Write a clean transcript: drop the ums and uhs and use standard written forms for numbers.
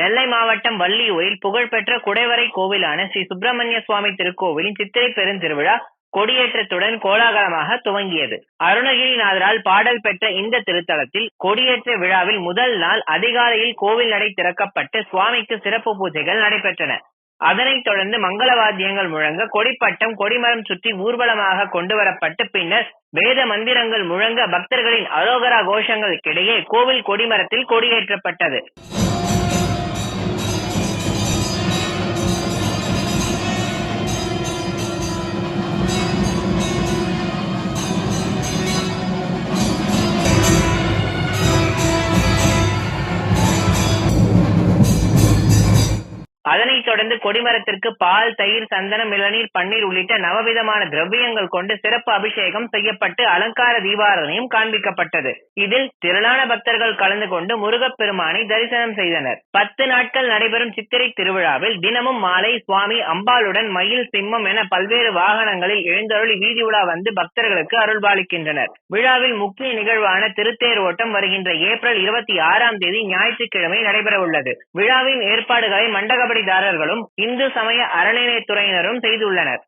நெல்லை மாவட்டம் வள்ளியூரில் புகழ்பெற்ற குடைவரை கோவிலான ஸ்ரீ சுப்பிரமணிய சுவாமி திருக்கோவிலின் சித்திரை பெருந்திருவிழா கொடியேற்றத்துடன் கோலாகலமாக துவங்கியது. அருணகிரிநாதரால் பாடல் பெற்ற இந்த திருத்தலத்தில் கொடியேற்ற விழாவில் முதல் நாள் அதிகாலையில் கோவில் நடை திறக்கப்பட்டு சுவாமிக்கு சிறப்பு பூஜைகள் நடைபெற்றன. அதனைத் தொடர்ந்து மங்களவாத்தியங்கள் முழங்க கொடிப்பட்டம் கொடிமரம் சுற்றி ஊர்வலமாக கொண்டு வரப்பட்டு பின்னர் வேத மந்திரங்கள் முழங்க பக்தர்களின் அரோகரா கோஷங்களுக்கிடையே கோவில் கொடிமரத்தில் கொடியேற்றப்பட்டது. அதனைத் தொடர்ந்து கொடிமரத்திற்கு பால், தயிர், சந்தனம், இளநீர், பன்னீர் உள்ளிட்ட நவவிதமான திரவியங்கள் கொண்டு சிறப்பு அபிஷேகம் செய்யப்பட்டு அலங்கார தீபாரதனையும் காண்பிக்கப்பட்டது. இதில் திரளான பக்தர்கள் கலந்து கொண்டு முருகப்பெருமானை தரிசனம் செய்தனர். 10 நாட்கள் நடைபெறும் சித்திரை திருவிழாவில் தினமும் மாலை சுவாமி அம்பாளுடன் மயில், சிம்மம் என பல்வேறு வாகனங்களில் எழுந்தருளி வீதி உலா வந்து பக்தர்களுக்கு அருள்பாலிக்கின்றனர். விழாவில் முக்கிய நிகழ்வான திருத்தேர் ஓட்டம் வருகின்ற ஏப்ரல் 26ஆம் தேதி ஞாயிற்றுக்கிழமை நடைபெற உள்ளது. விழாவின் ஏற்பாடுகளை மண்டகப்படிதாரர்களும் இந்து சமய அறநிலையத்துறையினரும் செய்துள்ளனர்.